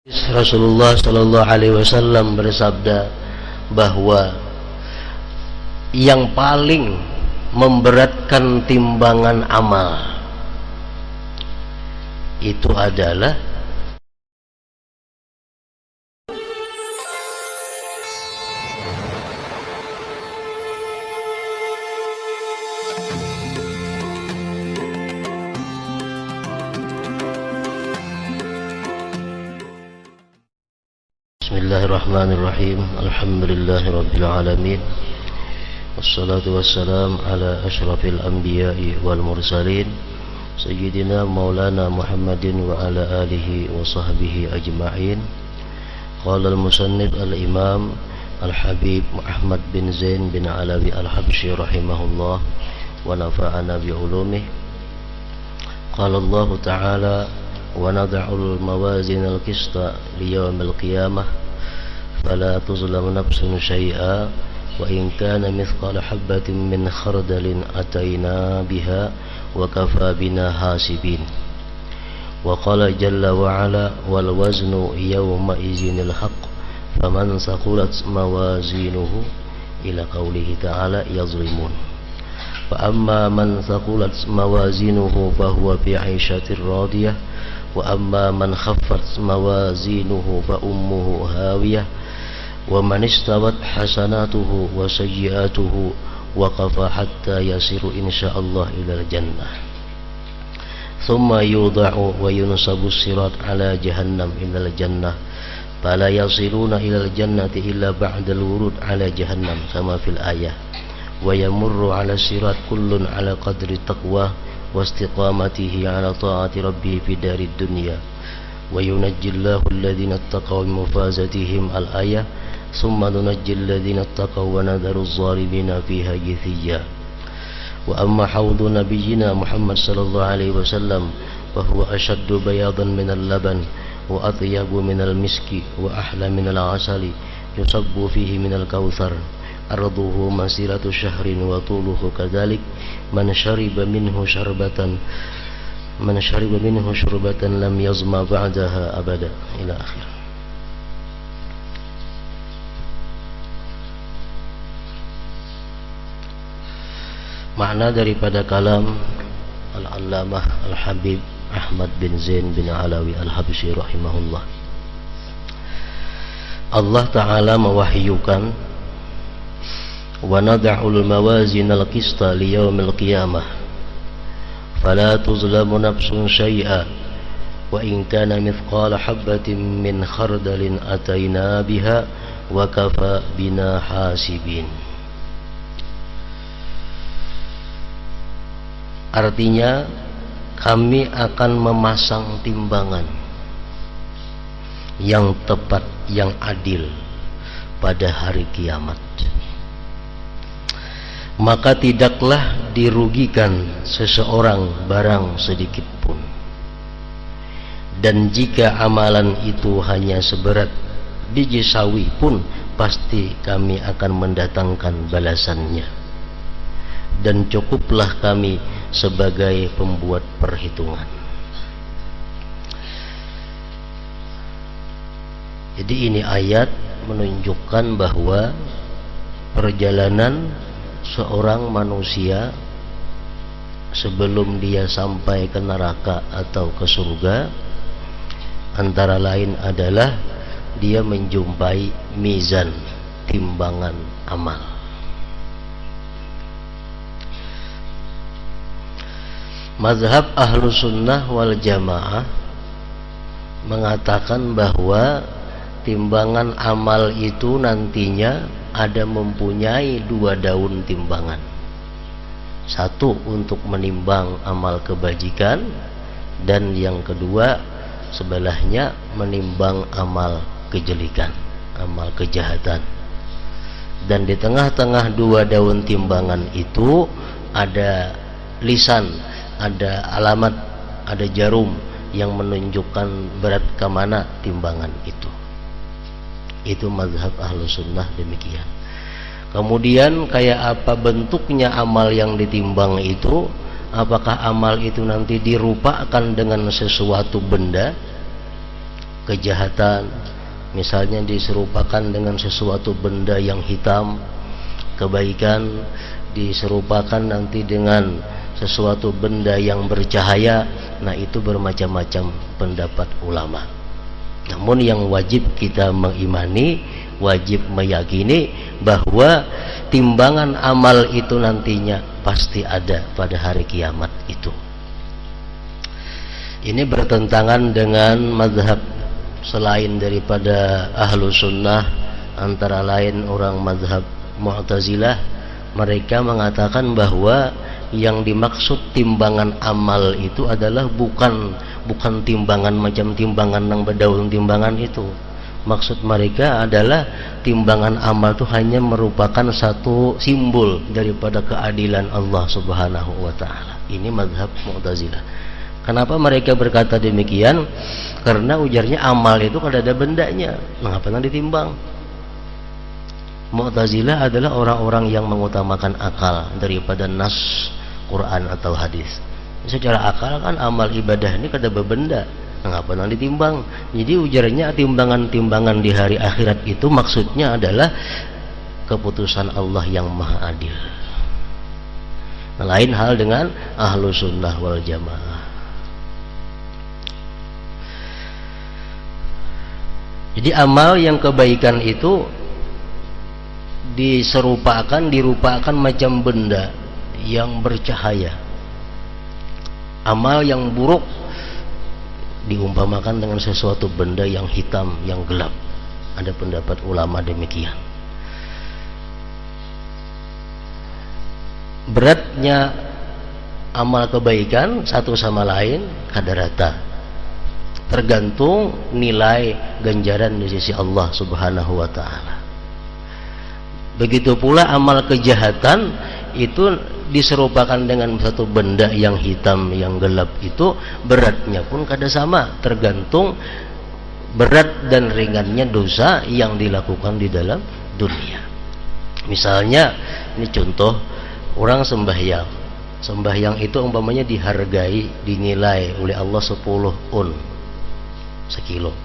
Rasulullah Shallallahu Alaihi Wasallam bersabda bahwa yang paling memberatkan timbangan amal itu adalah Bismillahirrahmanirrahim. Alhamdulillahirabbil alamin. Wassalatu wassalam ala asyrafil anbiya'i wal mursalin sayyidina maulana Muhammadin wa ala alihi wa sahbihi ajma'in. Qala al-musannif al-imam al-habib Ahmad bin Zain bin Alawi al-Habsyi rahimahullah wa nafa'ana bi ulumih. Qala Allah ta'ala wa nad'ul mawazin al-qista li yawmil qiyamah fala tuzlamu nafsun syai'a wa in kana mithqala habatin min khardalin ataina biha wa kafa bina hasibin. Wa qala jalla wa ala wal waznu yawma izinil haqq faman saqulat mawazinuhu ila qawlihi ta'ala yazlimun. Fa amma man saqulat mawazinuhu fahuwa fi 'aishatir radiyah wa amma man khaffat mawazinuhu fa ummuhu hawiyah wa man istawat hasanatuhu wa sayyi'atuhu waqafa hatta yasiru insyaallah ilal jannah thumma yudha'u wa yunsabu sirat ala jahannam ilal jannah fala yasiluna ilal jannati illa ba'dal wurud ala jahannam kama fil ayah wa yamurru ala sirat kullun ala qadri taqwa wa istiqamatihi ala ta'ati rabbih fi darid dunya wa yunajjillahu alladhina ittaqaw min mufazatihim al ayah thumma nunajjil ladzina ittaqaw wa nadharu adh-dhalimina fiha jithiya. Wa amma hawdu nabiyyina Muhammad sallallahu alaihi wasallam fa huwa ashaddu bayadan min al-laban wa atyabu min al-miski wa ahla min al-asali yusabbu fihi min al-kautsar arduhu masiratu syahrin wa tuluhu kadzalik man shariba minhu syarbatan lam yazma ba'daha abada ila akhir. Makna daripada kalam Al-Allamah Al-Habib Ahmad bin Zain bin Alawi Al-Habsyi rahimahullah, Allah Ta'ala mewahyukan wa nad'ul mawazin al-qista li yaumil qiyamah fala tuzlamu nafsun syai'a wa in kana mithqala habatin min khardalin ataina biha wa kafa bina hasibin. Artinya kami akan memasang timbangan yang tepat, yang adil pada hari kiamat. Maka tidaklah dirugikan seseorang barang sedikit pun. Dan jika amalan itu hanya seberat biji sawi pun pasti kami akan mendatangkan balasannya. Dan cukuplah kami sebagai pembuat perhitungan. Jadi ini ayat menunjukkan bahwa perjalanan seorang manusia sebelum dia sampai ke neraka atau ke surga antara lain adalah dia menjumpai mizan, timbangan amal. Mazhab Ahlus Sunnah wal Jamaah mengatakan bahwa timbangan amal itu nantinya ada mempunyai dua daun timbangan. Satu untuk menimbang amal kebajikan dan yang kedua sebelahnya menimbang amal kejelikan, amal kejahatan. Dan di tengah-tengah dua daun timbangan itu ada lisan, ada alamat, ada jarum yang menunjukkan berat ke mana timbangan itu. Itu mazhab Ahlus Sunnah demikian. Kemudian kayak apa bentuknya amal yang ditimbang itu? Apakah amal itu nanti dirupakan dengan sesuatu benda kejahatan, misalnya diserupakan dengan sesuatu benda yang hitam. Kebaikan diserupakan nanti dengan sesuatu benda yang bercahaya. Nah, itu bermacam-macam pendapat ulama. Namun yang wajib kita mengimani, wajib meyakini bahwa timbangan amal itu nantinya pasti ada pada hari kiamat itu. Ini bertentangan dengan mazhab selain daripada ahlu sunnah, antara lain orang mazhab Mu'tazilah. Mereka mengatakan bahwa yang dimaksud timbangan amal itu adalah bukan timbangan macam timbangan yang berdaun timbangan itu. Maksud mereka adalah timbangan amal itu hanya merupakan satu simbol daripada keadilan Allah Subhanahu wa taala. Ini mazhab Mu'tazilah. Kenapa mereka berkata demikian? Karena ujarnya amal itu kada ada bendanya, mengapa nang ditimbang? Mu'tazilah adalah orang-orang yang mengutamakan akal daripada nas Quran atau hadis. Secara akal kan amal ibadah ini kada bebenda, mengapa nang ditimbang? Jadi ujarnya timbangan-timbangan di hari akhirat itu maksudnya adalah keputusan Allah yang maha adil. Lain hal dengan ahlu sunnah wal jamaah. Jadi amal yang kebaikan itu dirupakan macam benda yang bercahaya. Amal yang buruk diumpamakan dengan sesuatu benda yang hitam, yang gelap. Ada pendapat ulama demikian. Beratnya amal kebaikan satu sama lain kada rata, tergantung nilai ganjaran di sisi Allah Subhanahu wa taala. Begitu pula amal kejahatan itu diserupakan dengan satu benda yang hitam, yang gelap, itu beratnya pun kada sama, tergantung berat dan ringannya dosa yang dilakukan di dalam dunia. Misalnya, ini contoh, orang sembahyang itu umpamanya dihargai, dinilai oleh Allah 10 un sekilo.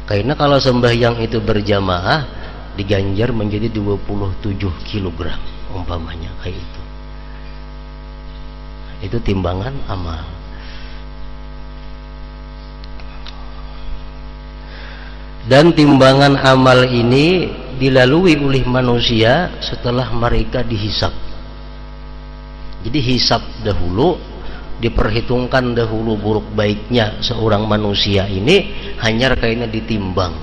Karena kalau sembahyang itu berjamaah diganjar menjadi 27 kilogram umpamanya, kayak itu timbangan amal. Dan timbangan amal ini dilalui oleh manusia setelah mereka dihisab. Jadi hisab dahulu, diperhitungkan dahulu buruk baiknya seorang manusia ini, hanya kayaknya ditimbang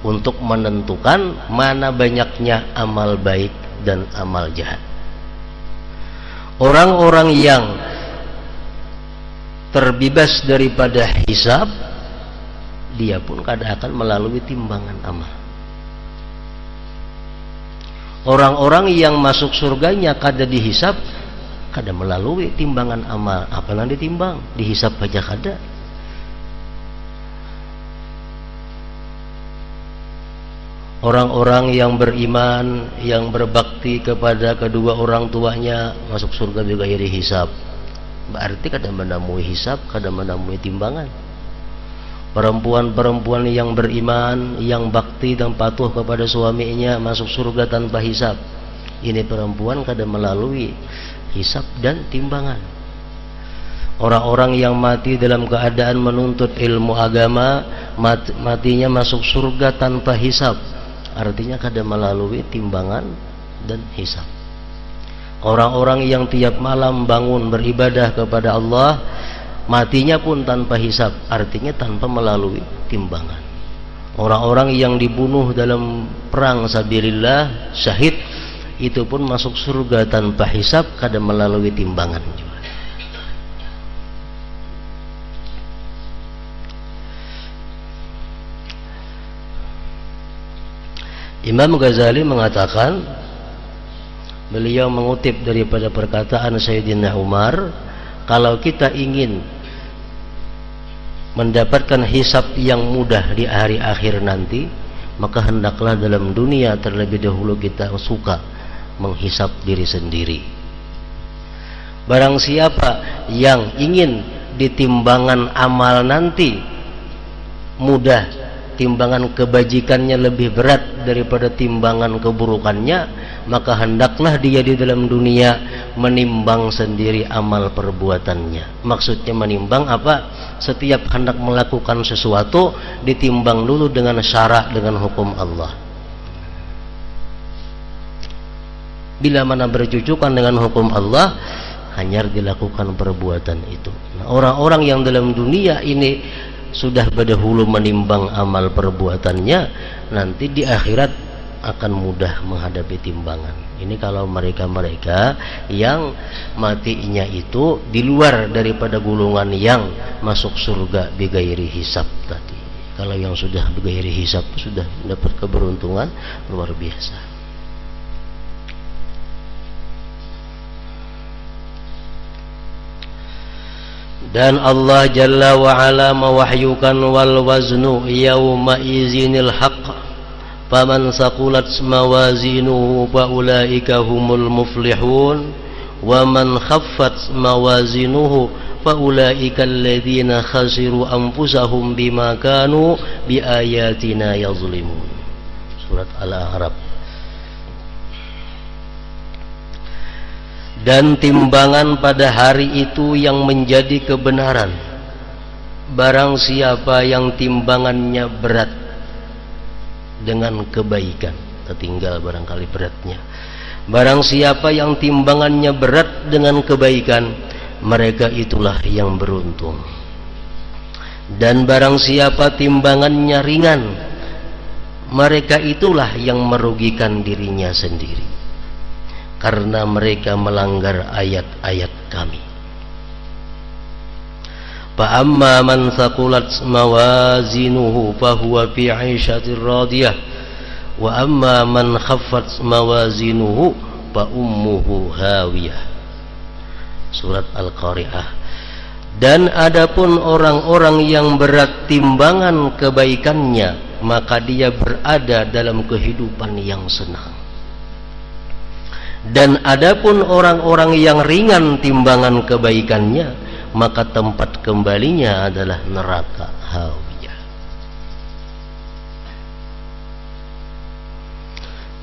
untuk menentukan mana banyaknya amal baik dan amal jahat. Orang-orang yang terbebas daripada hisab, dia pun kada akan melalui timbangan amal. Orang-orang yang masuk surganya kada dihisab, kada melalui timbangan amal. Apa yang ditimbang? Dihisab aja kada. Orang-orang yang beriman, yang berbakti kepada kedua orang tuanya, masuk surga juga ya dihisab. Berarti kada menemui hisab, kada menemui timbangan. Perempuan-perempuan yang beriman, yang bakti dan patuh kepada suaminya, masuk surga tanpa hisab. Ini perempuan kada melalui hisab dan timbangan. Orang-orang yang mati dalam keadaan menuntut ilmu agama, matinya masuk surga tanpa hisab. Artinya kada melalui timbangan dan hisab. Orang-orang yang tiap malam bangun beribadah kepada Allah, matinya pun tanpa hisab, artinya tanpa melalui timbangan. Orang-orang yang dibunuh dalam perang sabilillah, syahid, itu pun masuk surga tanpa hisab, kada melalui timbangan juga. Imam Ghazali mengatakan, beliau mengutip daripada perkataan Sayyidina Umar, kalau kita ingin mendapatkan hisab yang mudah di hari akhir nanti, maka hendaklah dalam dunia terlebih dahulu kita suka menghisab diri sendiri. Barang siapa yang ingin di timbangan amal nanti mudah, timbangan kebajikannya lebih berat daripada timbangan keburukannya, maka hendaklah dia di dalam dunia menimbang sendiri amal perbuatannya. Maksudnya menimbang apa? Setiap hendak melakukan sesuatu ditimbang dulu dengan syara, dengan hukum Allah. Bila mana bercucukan dengan hukum Allah, hanya dilakukan perbuatan itu. Nah, orang-orang yang dalam dunia ini sudah berdahulu menimbang amal perbuatannya, nanti di akhirat akan mudah menghadapi timbangan. Ini kalau mereka-mereka yang matinya itu di luar daripada golongan yang masuk surga bighairi hisab tadi. Kalau yang sudah bighairi hisab sudah mendapat keberuntungan luar biasa. Dan Allah Jalla wa'ala mewahyukan wal waznu yawma izinil haqq faman saqulat mawazinuhu fa ulaika humul muflihun wa man khaffat mawazinuhu fa ulaika alladhina khasiru anfusahum bima kanu biayatina yazlimun. Surat Al-A'raf. Dan timbangan pada hari itu yang menjadi kebenaran. Barang siapa yang timbangannya berat dengan kebaikan, tertinggal barangkali beratnya. Barang siapa yang timbangannya berat dengan kebaikan, mereka itulah yang beruntung. Dan barang siapa timbangannya ringan, mereka itulah yang merugikan dirinya sendiri, karena mereka melanggar ayat-ayat kami. Fa amma man thaqulat mawazinuhu fahuwa fi 'ishatir radiyah wa amma man khaffat mawazinuhu fa ummuhu hawiyah. Surat Al-Qari'ah. Dan adapun orang-orang yang berat timbangan kebaikannya, maka dia berada dalam kehidupan yang senang. Dan adapun orang-orang yang ringan timbangan kebaikannya, maka tempat kembalinya adalah neraka hawiyah.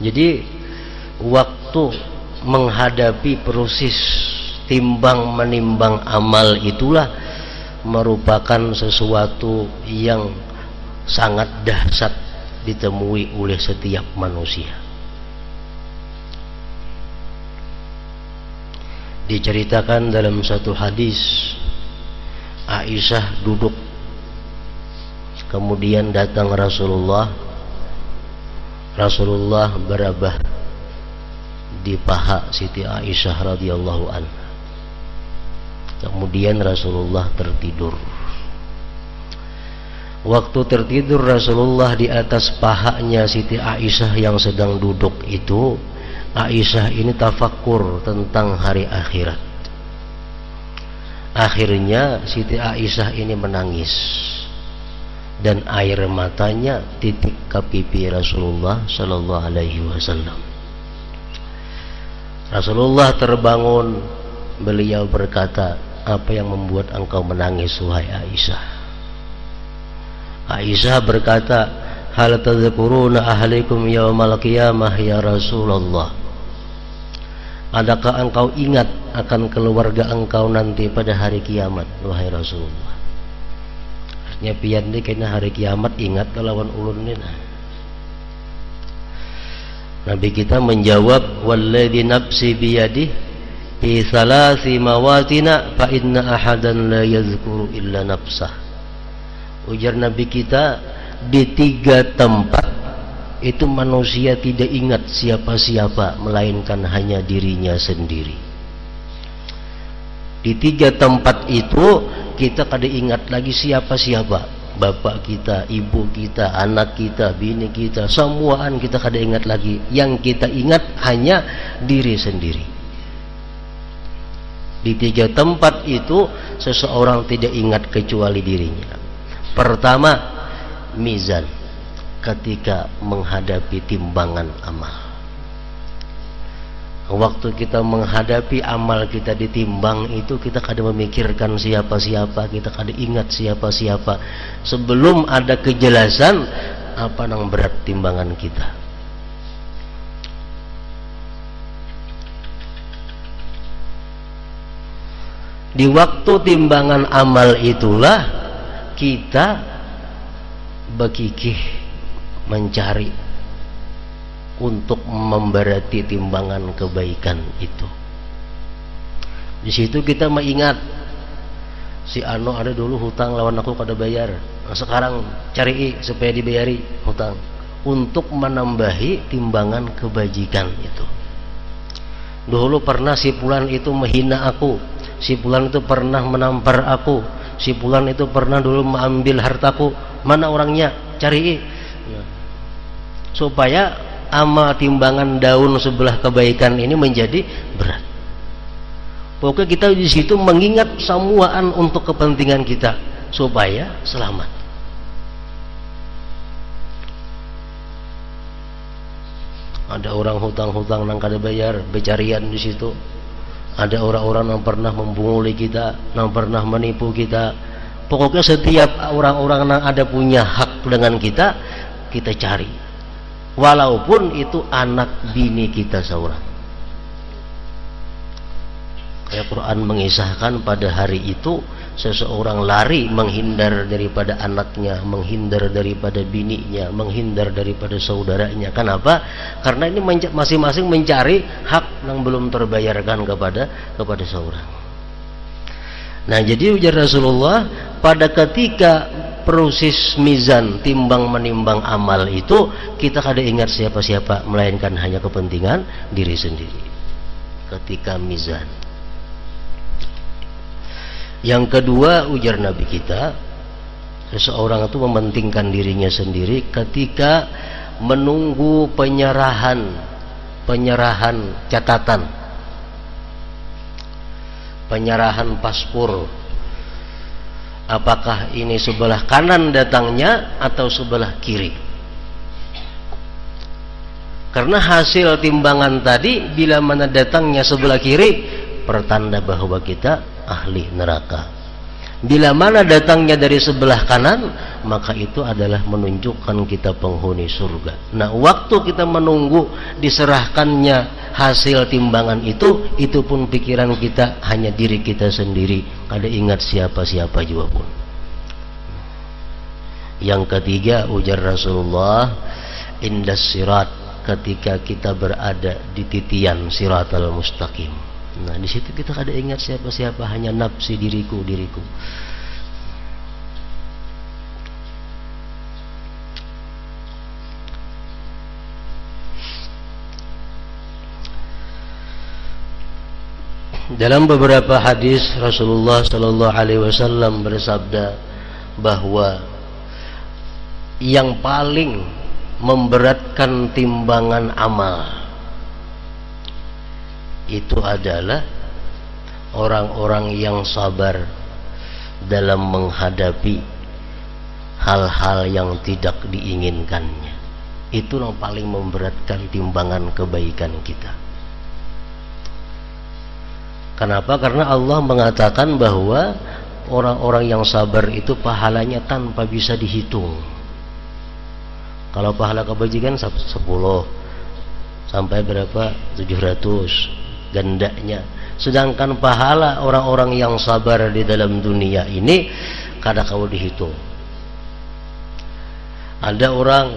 Jadi waktu menghadapi proses timbang menimbang amal itulah merupakan sesuatu yang sangat dahsyat ditemui oleh setiap manusia. Diceritakan dalam satu hadis, Aisyah duduk, kemudian datang Rasulullah berabah di paha Siti Aisyah radhiyallahu anha. Kemudian Rasulullah tertidur. Waktu tertidur Rasulullah di atas pahanya Siti Aisyah yang sedang duduk itu, Aisyah ini tafakkur tentang hari akhirat. Akhirnya Siti Aisyah ini menangis dan air matanya titik ke pipi Rasulullah sallallahu alaihi wasallam. Rasulullah terbangun, beliau berkata, "Apa yang membuat engkau menangis wahai Aisyah?" Aisyah berkata, "Hal tadhkuruna ahlikum yaumal qiyamah ya Rasulullah?" Adakah engkau ingat akan keluarga engkau nanti pada hari kiamat wahai Rasulullah? Artinya pian kena hari kiamat ingat lawan ulun ni. Nabi kita menjawab, "Walladzi nafsi biyadihi fi salasi mawatina fa inna ahadan la yazkuru illa nafsah." Ujar Nabi kita, di 3 tempat itu manusia tidak ingat siapa-siapa melainkan hanya dirinya sendiri. Di 3 tempat itu kita kada ingat lagi siapa-siapa, bapak kita, ibu kita, anak kita, bini kita, semuaan kita kada ingat lagi. Yang kita ingat hanya diri sendiri. Di 3 tempat itu seseorang tidak ingat kecuali dirinya. Pertama, mizan, ketika menghadapi timbangan amal. Waktu kita menghadapi amal kita ditimbang itu, kita kadang memikirkan siapa-siapa, kita kadang ingat siapa-siapa sebelum ada kejelasan apa yang berat timbangan kita. Di waktu timbangan amal itulah kita berkikih mencari untuk memberati timbangan kebaikan itu. Di situ kita mengingat si Ano ada dulu hutang lawan aku kada bayar. Nah, sekarang cari supaya dibayari hutang untuk menambahi timbangan kebajikan itu. Dulu pernah si fulan itu menghina aku, si fulan itu pernah menampar aku, si fulan itu pernah dulu mengambil hartaku. Mana orangnya? Cari. Nah, supaya amal timbangan daun sebelah kebaikan ini menjadi berat. Pokoknya kita di situ mengingat semuaan untuk kepentingan kita supaya selamat. Ada orang hutang-hutang nang kada bayar, becarian di situ. Ada orang-orang yang pernah membunguli kita, yang pernah menipu kita. Pokoknya setiap orang-orang yang ada punya hak dengan kita, kita cari. Walaupun itu anak bini kita seorang. Kayak Quran mengisahkan pada hari itu seseorang lari menghindar daripada anaknya, menghindar daripada bininya, menghindar daripada saudaranya. Kenapa? Karena ini masing-masing mencari hak yang belum terbayarkan kepada seorang. Nah, jadi ujar Rasulullah, pada ketika proses mizan timbang menimbang amal itu, kita kada ingat siapa-siapa melainkan hanya kepentingan diri sendiri ketika mizan. Yang kedua, ujar Nabi kita, seseorang itu mementingkan dirinya sendiri ketika menunggu penyerahan catatan, penyerahan paspor. Apakah ini sebelah kanan datangnya atau sebelah kiri? Karena hasil timbangan tadi bila mana datangnya sebelah kiri, pertanda bahwa kita ahli neraka. Bila mana datangnya dari sebelah kanan, maka itu adalah menunjukkan kita penghuni surga. Nah, waktu kita menunggu diserahkannya hasil timbangan itu pun pikiran kita hanya diri kita sendiri, kada ingat siapa-siapa juga pun. Yang ketiga, ujar Rasulullah, indas sirat, ketika kita berada di titian siratal mustaqim. Nah, di situ kita kada ingat siapa-siapa, hanya nafsi diriku. Dalam beberapa hadis Rasulullah sallallahu alaihi wasallam bersabda bahwa yang paling memberatkan timbangan amal itu adalah orang-orang yang sabar dalam menghadapi hal-hal yang tidak diinginkannya. Itu yang paling memberatkan timbangan kebaikan kita. Kenapa? Karena Allah mengatakan bahwa orang-orang yang sabar itu pahalanya tanpa bisa dihitung. Kalau pahala kebajikan 10 sampai berapa? 700 gandanya. Sedangkan pahala orang-orang yang sabar di dalam dunia ini kada kau dihitung. Ada orang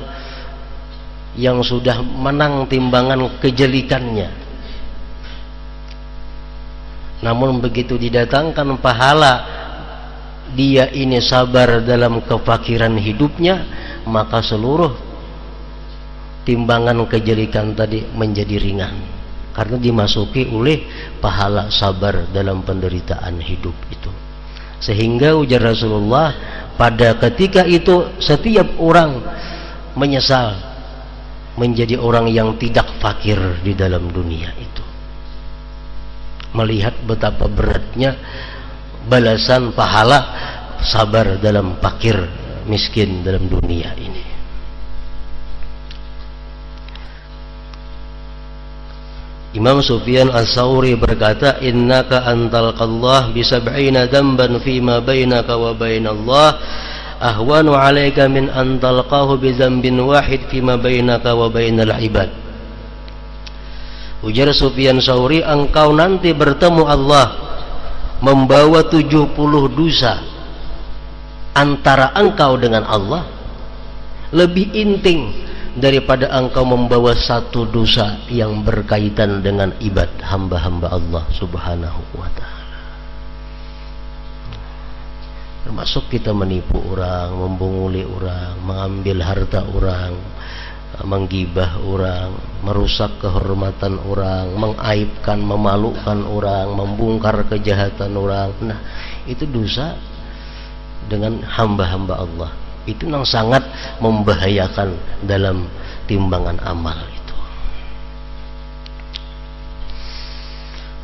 yang sudah menang timbangan kejelikannya, namun begitu didatangkan pahala dia ini sabar dalam kefakiran hidupnya, maka seluruh timbangan kejelikan tadi menjadi ringan karena dimasuki oleh pahala sabar dalam penderitaan hidup itu. Sehingga ujar Rasulullah, pada ketika itu setiap orang menyesal menjadi orang yang tidak fakir di dalam dunia itu, melihat betapa beratnya balasan pahala sabar dalam fakir miskin dalam dunia ini. Imam Sufyan Ats-Tsauri berkata, innaka antalqallah bisab'ina dzamban fima bainaka wa bainallah ahwanu 'alaika min antalqahu bi dzambin wahid fima bainaka wa bainal ibad. Ujar Sufyan Tsauri, engkau nanti bertemu Allah membawa 70 dosa antara engkau dengan Allah lebih inting daripada engkau membawa satu dosa yang berkaitan dengan ibad hamba-hamba Allah subhanahu wa ta'ala. Termasuk kita menipu orang, membunguli orang, mengambil harta orang, menggibah orang, merusak kehormatan orang, mengaibkan, memalukan orang, membongkar kejahatan orang. Nah, itu dosa dengan hamba-hamba Allah. Itu yang sangat membahayakan dalam timbangan amal itu.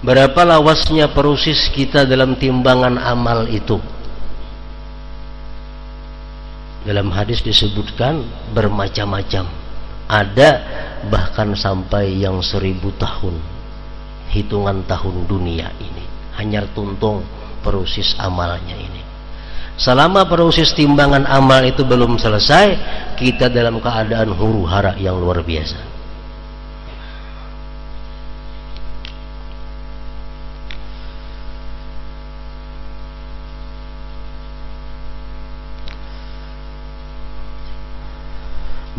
Berapa lawasnya proses kita dalam timbangan amal itu? Dalam hadis disebutkan bermacam-macam. Ada bahkan sampai yang 1000 tahun, hitungan tahun dunia ini hanya tuntung proses amalnya ini. Selama proses timbangan amal itu belum selesai, kita dalam keadaan huru hara yang luar biasa.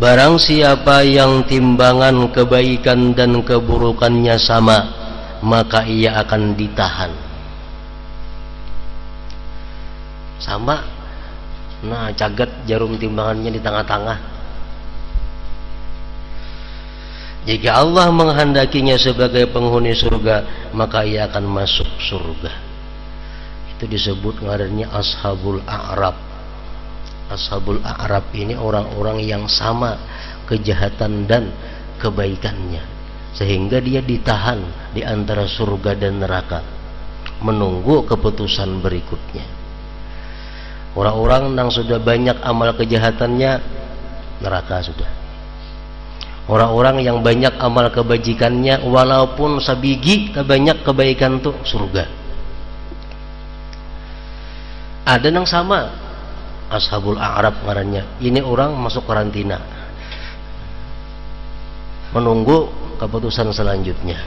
Barang siapa yang timbangan kebaikan dan keburukannya sama, maka ia akan ditahan. Sama, nah cagat jarum timbangannya di tengah-tengah. Jika Allah menghendakinya sebagai penghuni surga, maka ia akan masuk surga. Itu disebut ngarannya Ashabul A'rab. Ashabul A'rab ini orang-orang yang sama kejahatan dan kebaikannya, sehingga dia ditahan di antara surga dan neraka menunggu keputusan berikutnya. Orang-orang yang sudah banyak amal kejahatannya, neraka sudah. Orang-orang yang banyak amal kebajikannya, walaupun sabigi banyak kebaikan tuh, surga. Ada yang sama, Ashabul A'rab ngarannya. Ini orang masuk karantina, menunggu keputusan selanjutnya.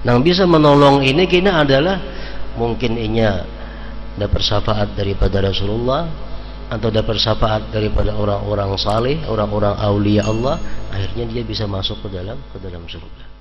Yang bisa menolong ini kini adalah mungkin inya dapat syafaat daripada Rasulullah atau dapat syafaat daripada orang-orang saleh, orang-orang aulia Allah, akhirnya dia bisa masuk ke dalam surga.